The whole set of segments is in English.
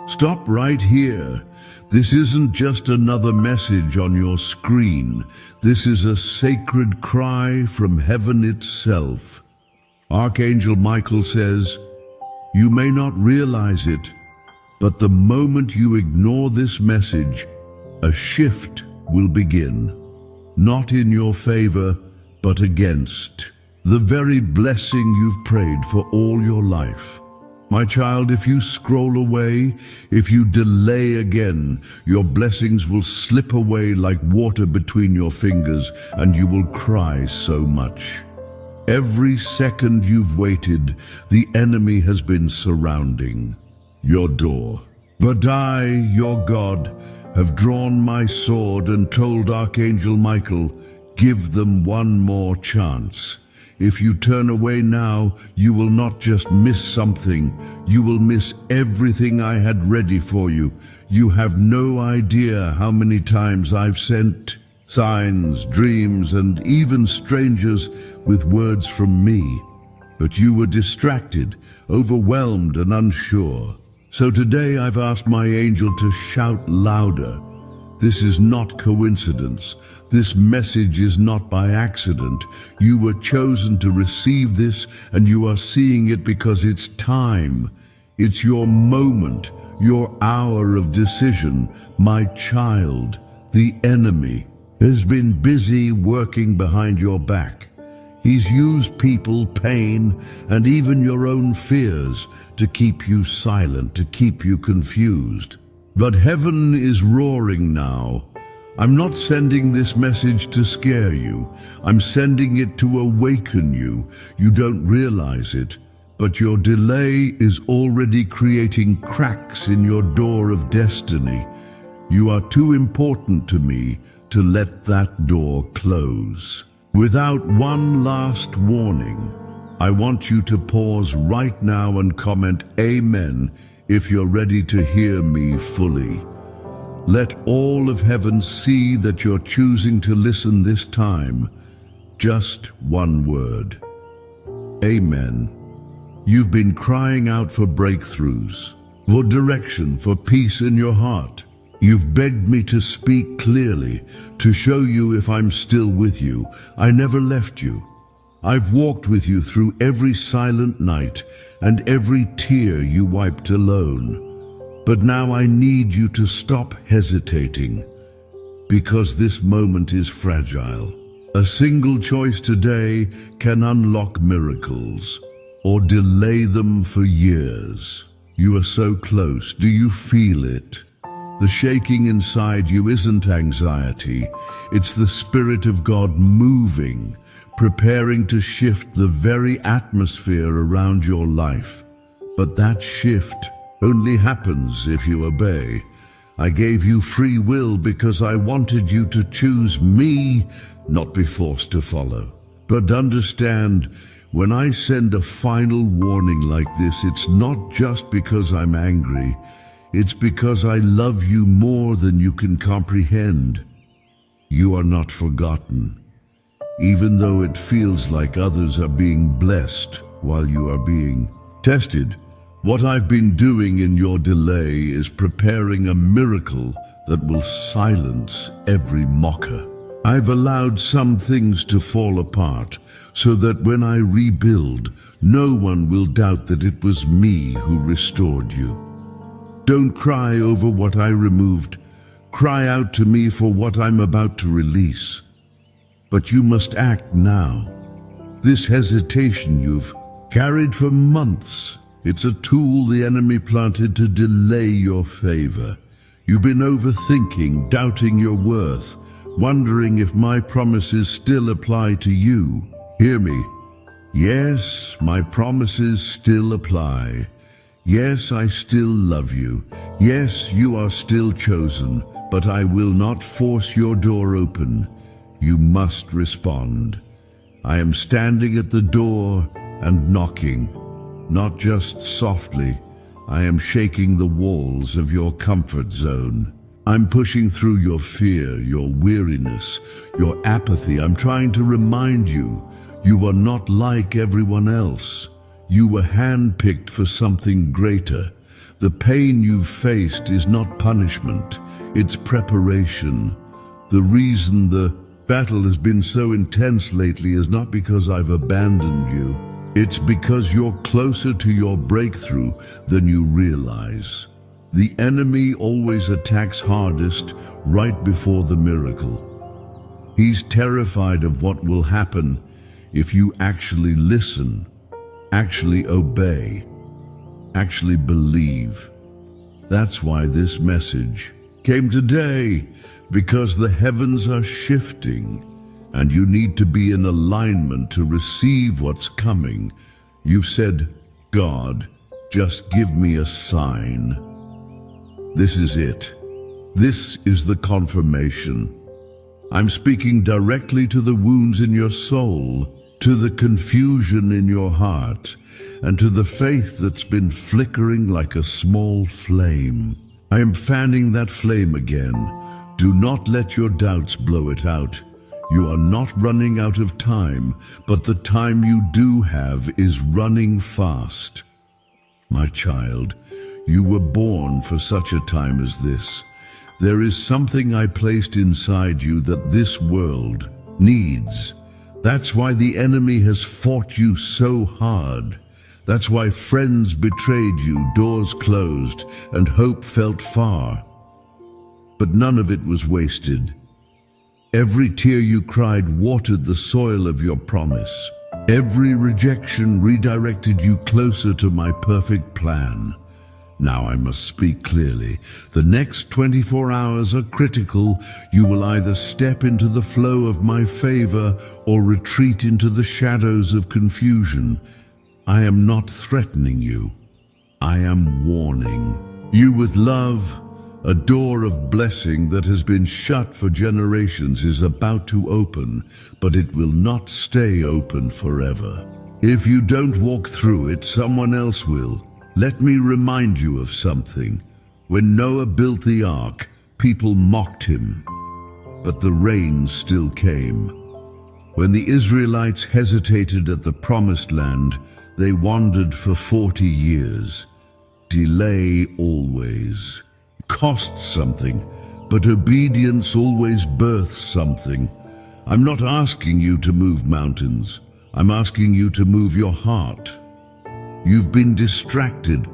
Stop right here. This isn't just another message on your screen. This is a sacred cry from heaven itself. Archangel Michael says, "You may not realize it, but the moment you ignore this message, a shift will begin. Not in your favor, but against the very blessing you've prayed for all your life. My child, if you scroll away, if you delay again, your blessings will slip away like water between your fingers, and you will cry so much. Every second you've waited, the enemy has been surrounding your door. But I, your God, have drawn my sword and told Archangel Michael, give them one more chance. If you turn away now, you will not just miss something, you will miss everything I had ready for you. You have no idea how many times I've sent signs, dreams, and even strangers with words from me. But you were distracted, overwhelmed, and unsure. So today I've asked my angel to shout louder. This is not coincidence. This message is not by accident. You were chosen to receive this, and you are seeing it because it's time. It's your moment, your hour of decision. My child, the enemy, has been busy working behind your back. He's used people, pain, and even your own fears to keep you silent, to keep you confused. But heaven is roaring now. I'm not sending this message to scare you. I'm sending it to awaken you. You don't realize it, but your delay is already creating cracks in your door of destiny. You are too important to me to let that door close. Without one last warning, I want you to pause right now and comment Amen if you're ready to hear me fully. Let all of heaven see that you're choosing to listen this time. Just one word. Amen. You've been crying out for breakthroughs, for direction, for peace in your heart. You've begged me to speak clearly, to show you if I'm still with you. I never left you. I've walked with you through every silent night and every tear you wiped alone. But now I need you to stop hesitating, because this moment is fragile. A single choice today can unlock miracles or delay them for years. You are so close. Do you feel it? The shaking inside you isn't anxiety. It's the Spirit of God moving, preparing to shift the very atmosphere around your life. But that shift only happens if you obey. I gave you free will because I wanted you to choose me, not be forced to follow. But understand, when I send a final warning like this, it's not just because I'm angry. It's because I love you more than you can comprehend. You are not forgotten, even though it feels like others are being blessed while you are being tested. What I've been doing in your delay is preparing a miracle that will silence every mocker. I've allowed some things to fall apart so that when I rebuild, no one will doubt that it was me who restored you. Don't cry over what I removed. Cry out to me for what I'm about to release. But you must act now. This hesitation you've carried for months, it's a tool the enemy planted to delay your favor. You've been overthinking, doubting your worth, wondering if my promises still apply to you. Hear me. Yes, my promises still apply. Yes, I still love you. Yes, you are still chosen, but I will not force your door open. You must respond. I am standing at the door and knocking, not just softly. I am shaking the walls of your comfort zone. I'm pushing through your fear, your weariness, your apathy. I'm trying to remind you, you are not like everyone else. You were handpicked for something greater. The pain you've faced is not punishment, it's preparation. The reason the battle has been so intense lately is not because I've abandoned you. It's because you're closer to your breakthrough than you realize. The enemy always attacks hardest right before the miracle. He's terrified of what will happen if you actually listen, actually obey, actually believe. That's why this message came today, because the heavens are shifting and you need to be in alignment to receive what's coming. You've said, God, just give me a sign. This is it. This is the confirmation. I'm speaking directly to the wounds in your soul, to the confusion in your heart, and to the faith that's been flickering like a small flame. I am fanning that flame again. Do not let your doubts blow it out. You are not running out of time, but the time you do have is running fast. My child, you were born for such a time as this. There is something I placed inside you that this world needs. That's why the enemy has fought you so hard. That's why friends betrayed you, doors closed, and hope felt far. But none of it was wasted. Every tear you cried watered the soil of your promise. Every rejection redirected you closer to my perfect plan. Now I must speak clearly. The next 24 hours are critical. You will either step into the flow of my favor or retreat into the shadows of confusion. I am not threatening you. I am warning you with love. A door of blessing that has been shut for generations is about to open, but it will not stay open forever. If you don't walk through it, someone else will. Let me remind you of something. When Noah built the ark, people mocked him, but the rain still came. When the Israelites hesitated at the promised land, they wandered for 40 years. Delay always costs something, but obedience always births something. I'm not asking you to move mountains. I'm asking you to move your heart. You've been distracted,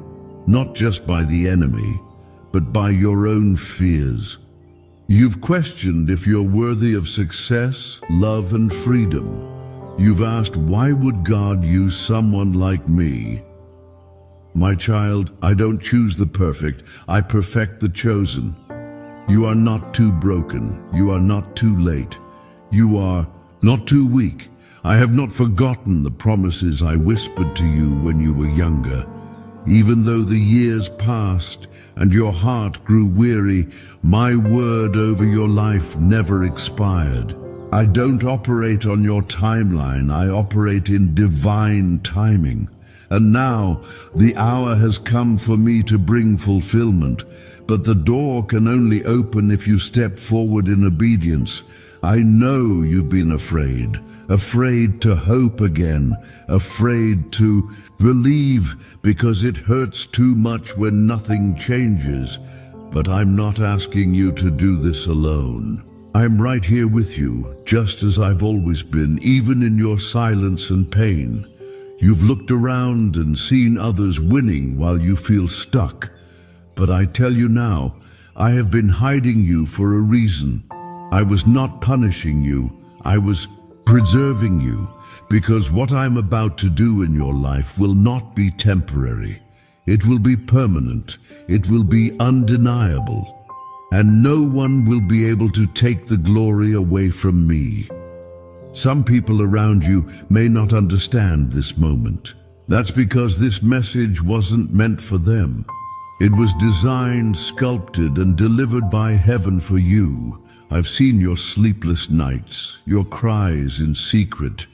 not just by the enemy, but by your own fears. You've questioned if you're worthy of success, love, and freedom. You've asked, why would God use someone like me? My child, I don't choose the perfect, I perfect the chosen. You are not too broken, you are not too late, you are not too weak. I have not forgotten the promises I whispered to you when you were younger. Even though the years passed and your heart grew weary, my word over your life never expired. I don't operate on your timeline, I operate in divine timing. And now the hour has come for me to bring fulfillment, but the door can only open if you step forward in obedience. I know you've been afraid to hope again, afraid to believe because it hurts too much when nothing changes. But I'm not asking you to do this alone. I'm right here with you, just as I've always been, even in your silence and pain. You've looked around and seen others winning while you feel stuck. But I tell you now, I have been hiding you for a reason. I was not punishing you, I was preserving you, because what I'm about to do in your life will not be temporary. It will be permanent, it will be undeniable, and no one will be able to take the glory away from me. Some people around you may not understand this moment. That's because this message wasn't meant for them. It was designed, sculpted, and delivered by heaven for you. I've seen your sleepless nights, your cries in secret,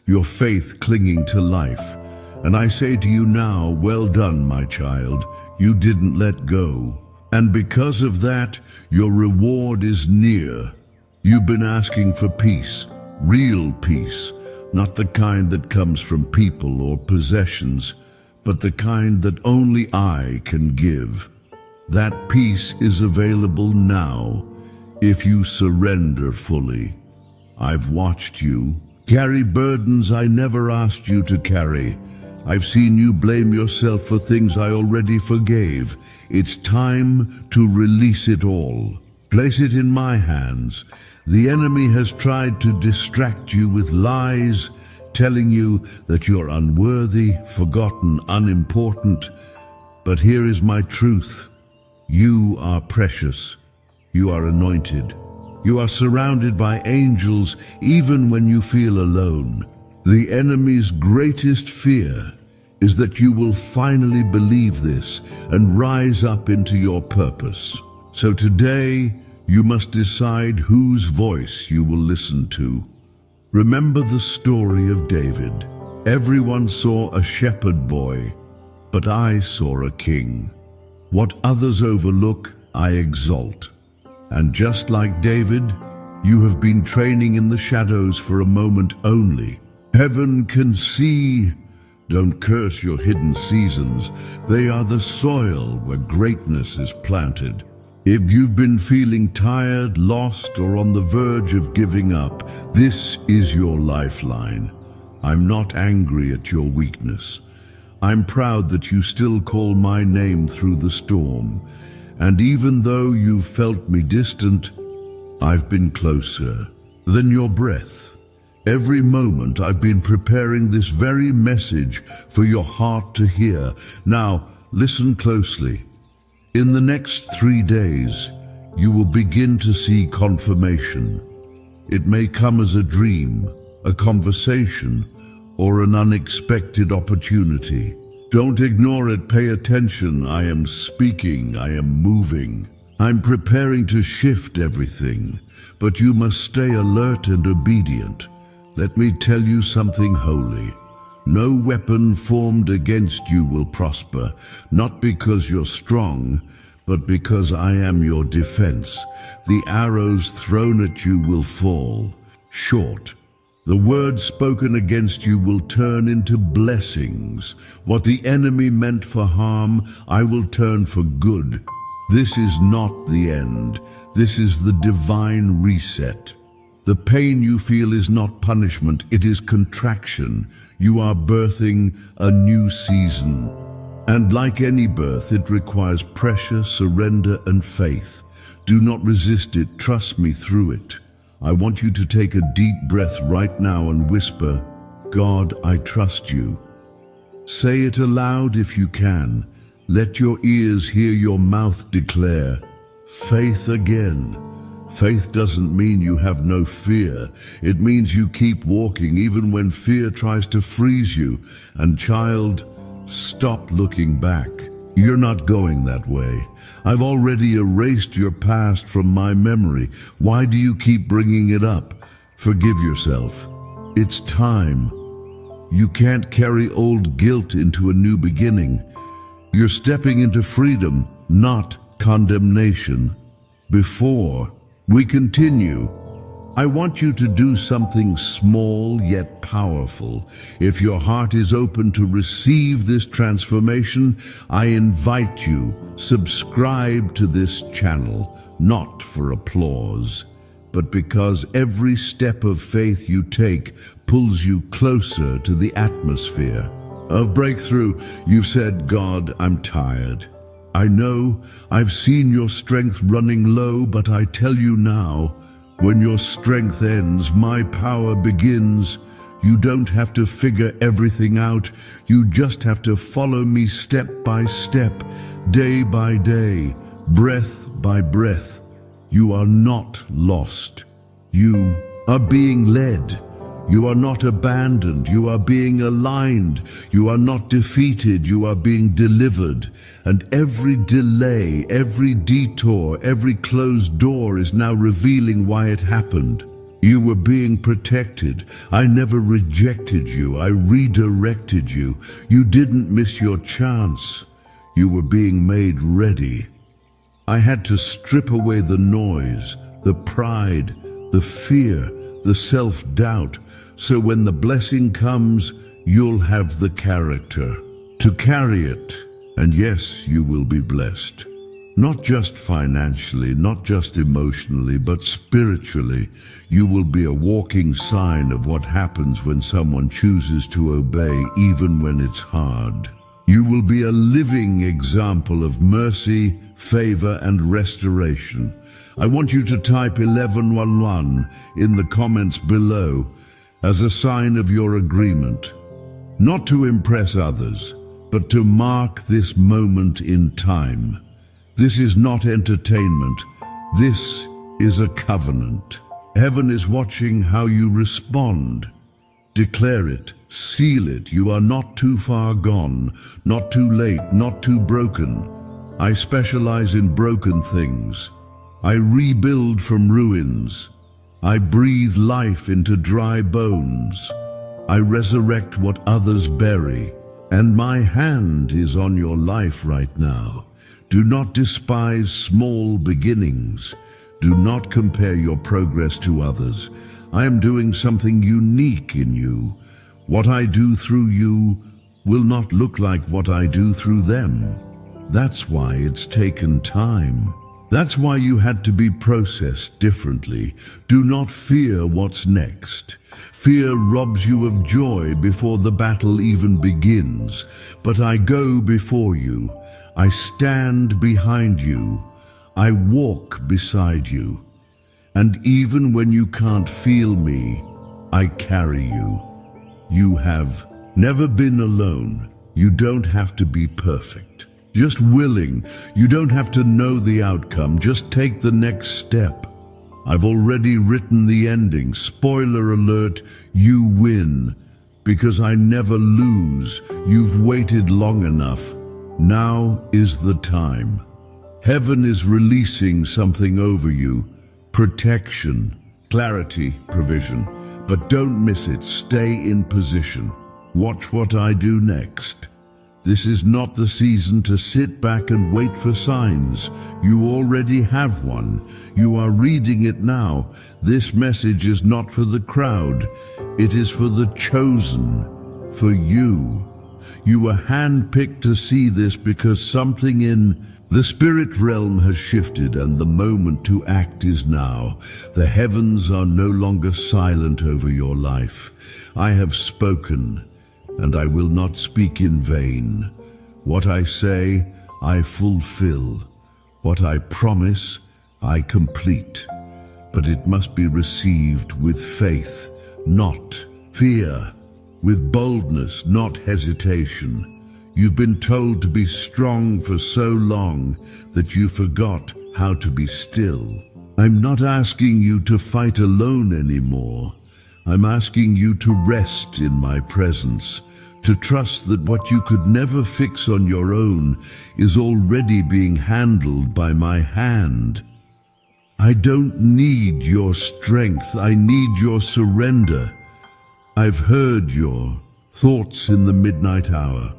your faith clinging to life. And I say to you now, well done, my child. You didn't let go. And because of that, your reward is near. You've been asking for peace. Real peace, not the kind that comes from people or possessions, but the kind that only I can give. That peace is available now if you surrender fully. I've watched you carry burdens I never asked you to carry. I've seen you blame yourself for things I already forgave. It's time to release it all. Place it in my hands. The enemy has tried to distract you with lies, telling you that you're unworthy, forgotten, unimportant. But here is my truth. You are precious. You are anointed. You are surrounded by angels even when you feel alone. The enemy's greatest fear is that you will finally believe this and rise up into your purpose. So today, you must decide whose voice you will listen to. Remember the story of David. Everyone saw a shepherd boy, but I saw a king. What others overlook, I exalt. And just like David, you have been training in the shadows for a moment only. Heaven can see. Don't curse your hidden seasons. They are the soil where greatness is planted. If you've been feeling tired, lost, or on the verge of giving up, this is your lifeline. I'm not angry at your weakness. I'm proud that you still call my name through the storm. And even though you've felt me distant, I've been closer than your breath. Every moment I've been preparing this very message for your heart to hear. Now, listen closely. In the next 3 days, you will begin to see confirmation. It may come as a dream, a conversation, or an unexpected opportunity. Don't ignore it, pay attention. I am speaking, I am moving. I'm preparing to shift everything, but you must stay alert and obedient. Let me tell you something holy. No weapon formed against you will prosper, not because you're strong, but because I am your defense. The arrows thrown at you will fall short. The words spoken against you will turn into blessings. What the enemy meant for harm, I will turn for good. This is not the end. This is the divine reset. The pain you feel is not punishment, it is contraction. You are birthing a new season. And like any birth, it requires pressure, surrender, and faith. Do not resist it, trust me through it. I want you to take a deep breath right now and whisper, God, I trust you. Say it aloud if you can. Let your ears hear your mouth declare, faith again. Faith doesn't mean you have no fear. It means you keep walking even when fear tries to freeze you. And child, stop looking back. You're not going that way. I've already erased your past from my memory. Why do you keep bringing it up? Forgive yourself. It's time. You can't carry old guilt into a new beginning. You're stepping into freedom, not condemnation. Before we continue, I want you to do something small yet powerful. If your heart is open to receive this transformation, I invite you, subscribe to this channel, not for applause, but because every step of faith you take pulls you closer to the atmosphere of breakthrough. You've said, God, I'm tired. I know I've seen your strength running low, but I tell you now, when your strength ends, my power begins. You don't have to figure everything out. You just have to follow me step by step, day by day, breath by breath. You are not lost. You are being led. You are not abandoned. You are being aligned. You are not defeated. You are being delivered. And every delay, every detour, every closed door is now revealing why it happened. You were being protected. I never rejected you. I redirected you. You didn't miss your chance. You were being made ready. I had to strip away the noise, the pride, the fear, the self-doubt, so when the blessing comes, you'll have the character to carry it. And yes, you will be blessed. Not just financially, not just emotionally, but spiritually. You will be a walking sign of what happens when someone chooses to obey, even when it's hard. You will be a living example of mercy, favor, and restoration. I want you to type 1111 in the comments below as a sign of your agreement. Not to impress others, but to mark this moment in time. This is not entertainment. This is a covenant. Heaven is watching how you respond. Declare it, seal it. You are not too far gone, not too late, not too broken. I specialize in broken things. I rebuild from ruins. I breathe life into dry bones. I resurrect what others bury. And my hand is on your life right now. Do not despise small beginnings. Do not compare your progress to others. I am doing something unique in you. What I do through you will not look like what I do through them. That's why it's taken time. That's why you had to be processed differently. Do not fear what's next. Fear robs you of joy before the battle even begins. But I go before you. I stand behind you. I walk beside you. And even when you can't feel me, I carry you. You have never been alone. You don't have to be perfect. Just willing. You don't have to know the outcome. Just take the next step. I've already written the ending. Spoiler alert, you win. Because I never lose. You've waited long enough. Now is the time. Heaven is releasing something over you. Protection, clarity, provision. But don't miss it. Stay in position. Watch what I do next. This is not the season to sit back and wait for signs. You already have one. You are reading it now. This message is not for the crowd. It is for the chosen, for you. You were handpicked to see this because something in the spirit realm has shifted and the moment to act is now. The heavens are no longer silent over your life. I have spoken, and I will not speak in vain. What I say, I fulfill. What I promise, I complete. But it must be received with faith, not fear, with boldness, not hesitation. You've been told to be strong for so long that you forgot how to be still. I'm not asking you to fight alone anymore. I'm asking you to rest in my presence, to trust that what you could never fix on your own is already being handled by my hand. I don't need your strength, I need your surrender. I've heard your thoughts in the midnight hour.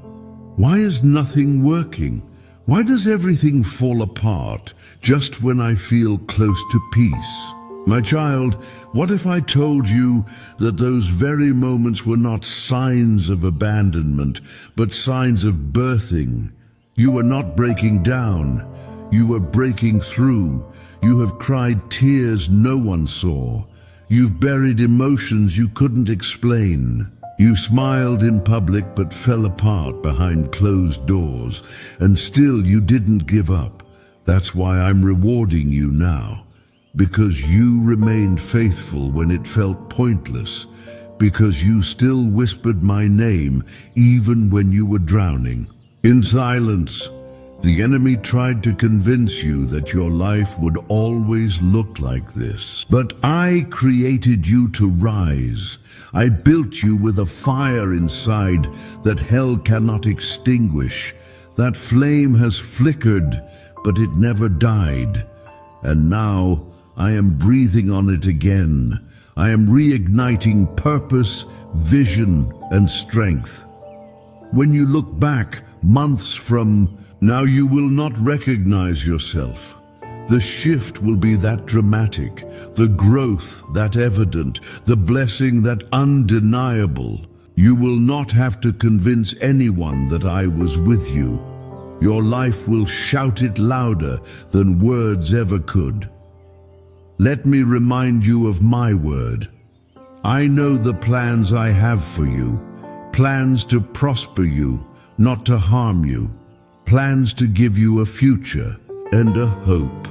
Why is nothing working? Why does everything fall apart just when I feel close to peace? My child, what if I told you that those very moments were not signs of abandonment, but signs of birthing? You were not breaking down. You were breaking through. You have cried tears no one saw. You've buried emotions you couldn't explain. You smiled in public but fell apart behind closed doors, and still you didn't give up. That's why I'm rewarding you now. Because you remained faithful when it felt pointless. Because you still whispered my name even when you were drowning. In silence, the enemy tried to convince you that your life would always look like this. But I created you to rise. I built you with a fire inside that hell cannot extinguish. That flame has flickered, but it never died. And now I am breathing on it again. I am reigniting purpose, vision, and strength. When you look back months from now, you will not recognize yourself. The shift will be that dramatic, the growth that evident, the blessing that undeniable. You will not have to convince anyone that I was with you. Your life will shout it louder than words ever could. Let me remind you of my word. I know the plans I have for you, plans to prosper you, not to harm you, plans to give you a future and a hope.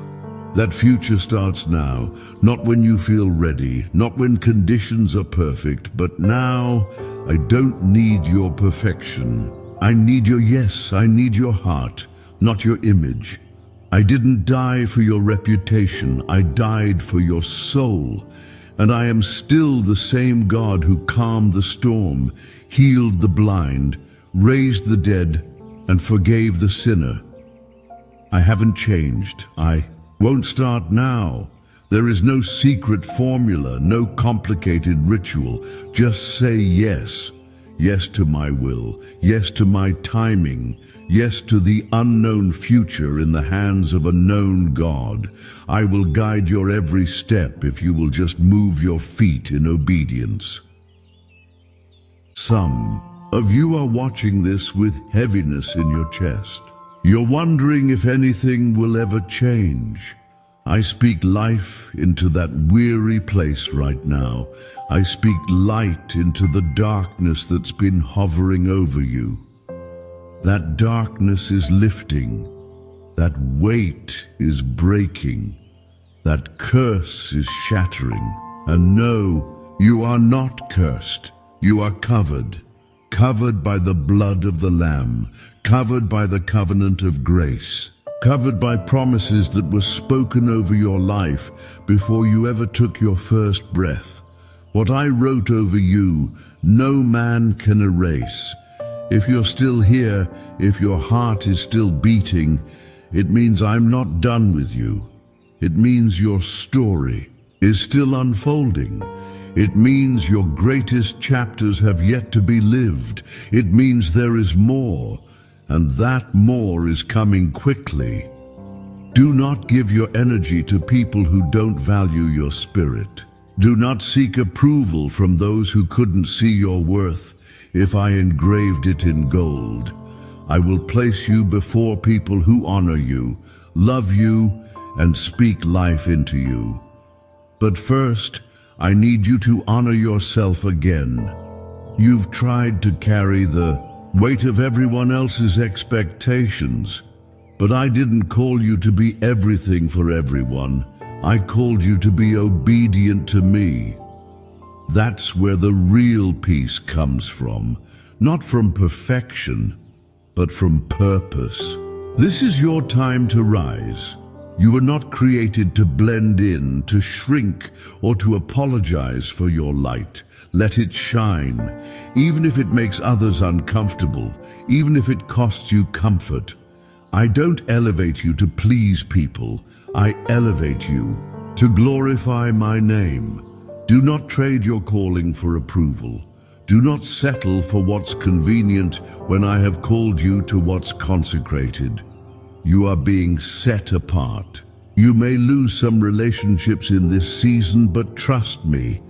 That future starts now, not when you feel ready, not when conditions are perfect, but now. I don't need your perfection. I need your yes, I need your heart, not your image. I didn't die for your reputation, I died for your soul. And I am still the same God who calmed the storm, healed the blind, raised the dead, and forgave the sinner. I haven't changed. I won't start now. There is no secret formula, no complicated ritual. Just say yes. Yes to my will. Yes to my timing. Yes to the unknown future in the hands of a known God. I will guide your every step if you will just move your feet in obedience. Some of you are watching this with heaviness in your chest. You're wondering if anything will ever change. I speak life into that weary place right now. I speak light into the darkness that's been hovering over you. That darkness is lifting. That weight is breaking. That curse is shattering. And no, you are not cursed. You are covered. Covered by the blood of the Lamb. Covered by the covenant of grace. Covered by promises that were spoken over your life before you ever took your first breath. What I wrote over you, no man can erase. If you're still here, if your heart is still beating, it means I'm not done with you. It means your story is still unfolding. It means your greatest chapters have yet to be lived. It means there is more, and that more is coming quickly. Do not give your energy to people who don't value your spirit. Do not seek approval from those who couldn't see your worth if I engraved it in gold. I will place you before people who honor you, love you, and speak life into you. But first, I need you to honor yourself again. You've tried to carry the weight of everyone else's expectations, but I didn't call you to be everything for everyone. I called you to be obedient to me. That's where the real peace comes from, not from perfection, but from purpose. This is your time to rise. You were not created to blend in, to shrink, or to apologize for your light. Let it shine, even if it makes others uncomfortable, even if it costs you comfort. I don't elevate you to please people. I elevate you to glorify my name. Do not trade your calling for approval. Do not settle for what's convenient when I have called you to what's consecrated. You are being set apart. You may lose some relationships in this season, but trust me,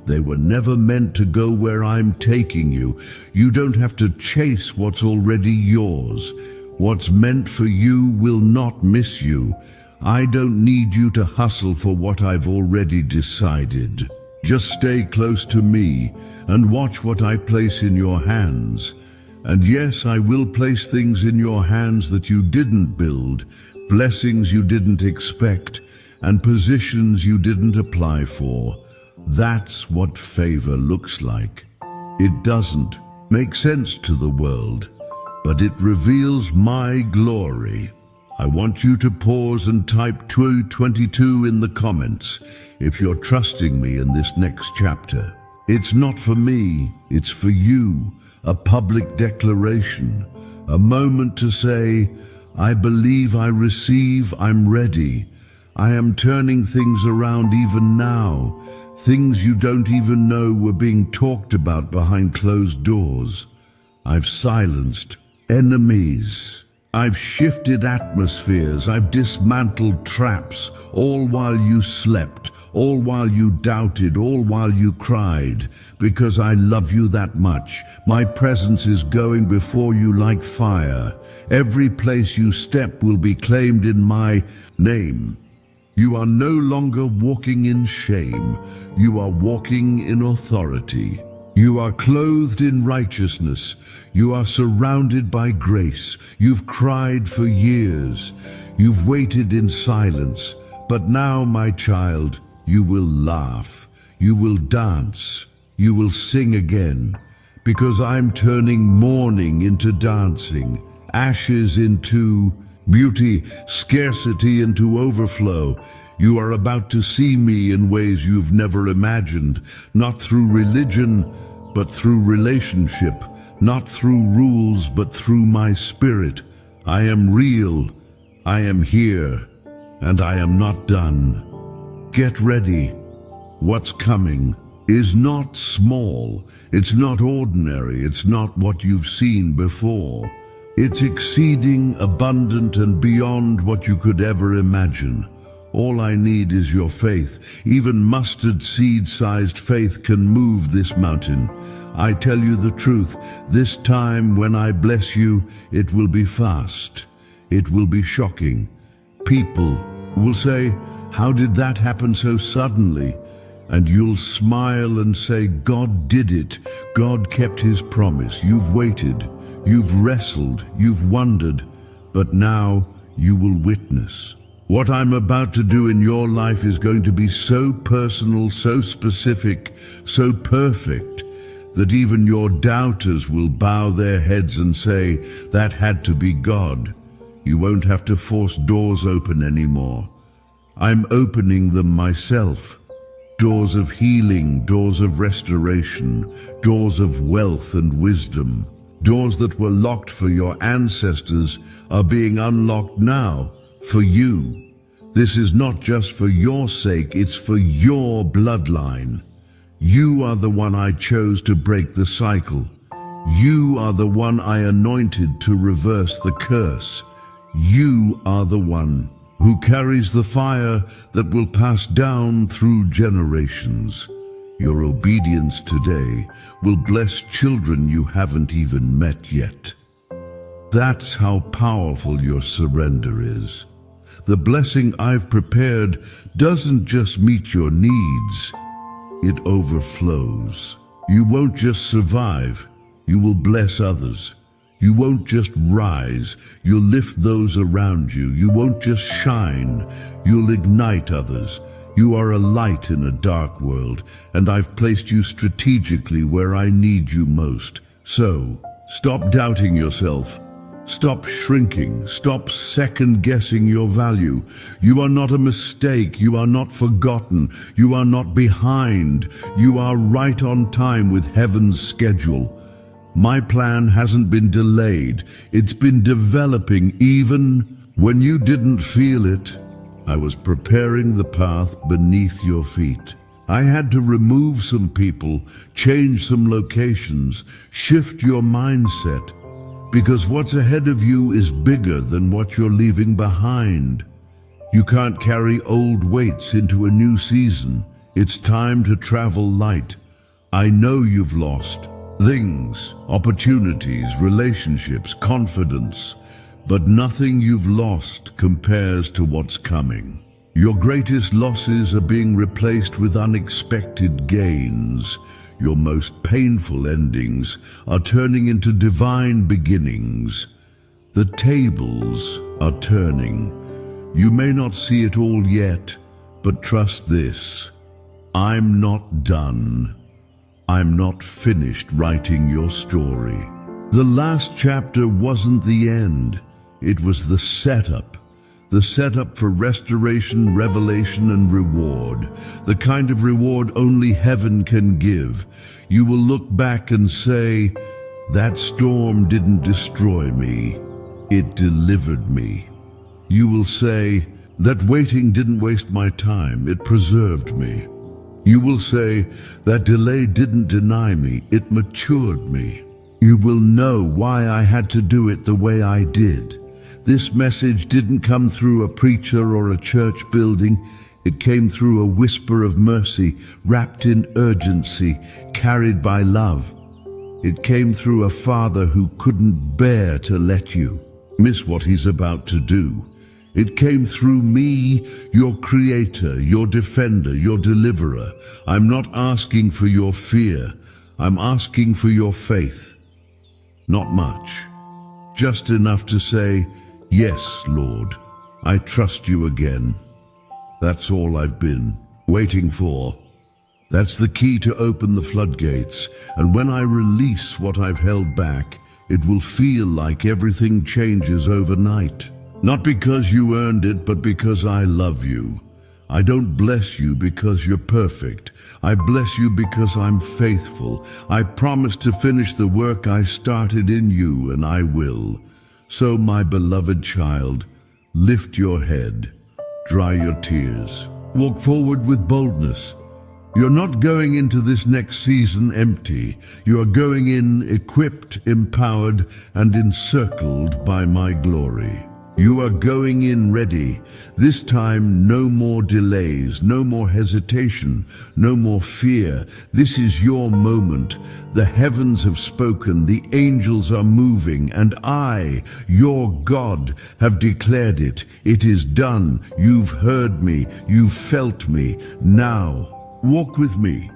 they were never meant to go where I'm taking you. You don't have to chase what's already yours. What's meant for you will not miss you. I don't need you to hustle for what I've already decided. Just stay close to me and watch what I place in your hands. And yes, I will place things in your hands that you didn't build, blessings you didn't expect, and positions you didn't apply for. That's what favor looks like. It doesn't make sense to the world, but it reveals my glory. I want you to pause and type 222 in the comments if you're trusting me in this next chapter. It's not for me, it's for you. A public declaration, a moment to say, I believe, I receive, I'm ready. I am turning things around even now. Things you don't even know were being talked about behind closed doors. I've silenced enemies. I've shifted atmospheres. I've dismantled traps, all while you slept, all while you doubted, all while you cried. Because I love you that much, my presence is going before you like fire. Every place you step will be claimed in my name. You are no longer walking in shame. You are walking in authority. You are clothed in righteousness. You are surrounded by grace. You've cried for years. You've waited in silence. But now, my child, you will laugh. You will dance. You will sing again. Because I'm turning mourning into dancing, ashes into beauty, scarcity into overflow. You are about to see me in ways you've never imagined, not through religion, but through relationship, not through rules, but through my spirit. I am real, I am here, and I am not done. Get ready. What's coming is not small, it's not ordinary, it's not what you've seen before. It's exceeding, abundant, and beyond what you could ever imagine. All I need is your faith. Even mustard seed-sized faith can move this mountain. I tell you the truth, this time when I bless you, it will be fast. It will be shocking. People will say, "How did that happen so suddenly?" And you'll smile and say, "God did it. God kept his promise. You've waited, you've wrestled, you've wondered, but now you will witness. What I'm about to do in your life is going to be so personal, so specific, so perfect, that even your doubters will bow their heads and say, that had to be God. You won't have to force doors open anymore. I'm opening them myself. Doors of healing, doors of restoration, doors of wealth and wisdom. Doors that were locked for your ancestors are being unlocked now for you. This is not just for your sake, it's for your bloodline. You are the one I chose to break the cycle. You are the one I anointed to reverse the curse. You are the one who carries the fire that will pass down through generations. Your obedience today will bless children you haven't even met yet. That's how powerful your surrender is. The blessing I've prepared doesn't just meet your needs, it overflows. You won't just survive, you will bless others. You won't just rise, you'll lift those around you. You won't just shine, you'll ignite others. You are a light in a dark world, and I've placed you strategically where I need you most. So, stop doubting yourself. Stop shrinking. Stop second-guessing your value. You are not a mistake. You are not forgotten. You are not behind. You are right on time with heaven's schedule. My plan hasn't been delayed. It's been developing even when you didn't feel it. I was preparing the path beneath your feet. I had to remove some people, change some locations, shift your mindset, because what's ahead of you is bigger than what you're leaving behind. You can't carry old weights into a new season. It's time to travel light. I know you've lost things, opportunities, relationships, confidence, but nothing you've lost compares to what's coming. Your greatest losses are being replaced with unexpected gains. Your most painful endings are turning into divine beginnings. The tables are turning. You may not see it all yet, but trust this. I'm not done. I'm not finished writing your story. The last chapter wasn't the end. It was the setup. The setup for restoration, revelation, and reward. The kind of reward only heaven can give. You will look back and say, that storm didn't destroy me. It delivered me. You will say, that waiting didn't waste my time. It preserved me. You will say, that delay didn't deny me. It matured me. You will know why I had to do it the way I did. This message didn't come through a preacher or a church building. It came through a whisper of mercy, wrapped in urgency, carried by love. It came through a father who couldn't bear to let you miss what he's about to do. It came through me, your creator, your defender, your deliverer. I'm not asking for your fear. I'm asking for your faith. Not much. Just enough to say, yes, Lord, I trust you again. That's all I've been waiting for. That's the key to open the floodgates. And when I release what I've held back, it will feel like everything changes overnight. Not because you earned it, but because I love you. I don't bless you because you're perfect. I bless you because I'm faithful. I promise to finish the work I started in you, and I will. So, my beloved child, lift your head. Dry your tears. Walk forward with boldness. You're not going into this next season empty. You are going in equipped, empowered, and encircled by my glory. You are going in ready. This time, no more delays, no more hesitation, no more fear. This is your moment. The heavens have spoken, the angels are moving, and I, your God, have declared it. It is done. You've heard me. You've felt me. Now, walk with me.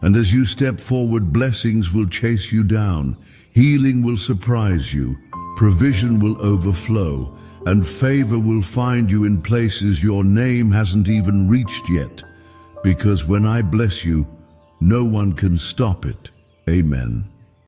And as you step forward, blessings will chase you down. Healing will surprise you. Provision will overflow, and favor will find you in places your name hasn't even reached yet. Because when I bless you, no one can stop it. Amen.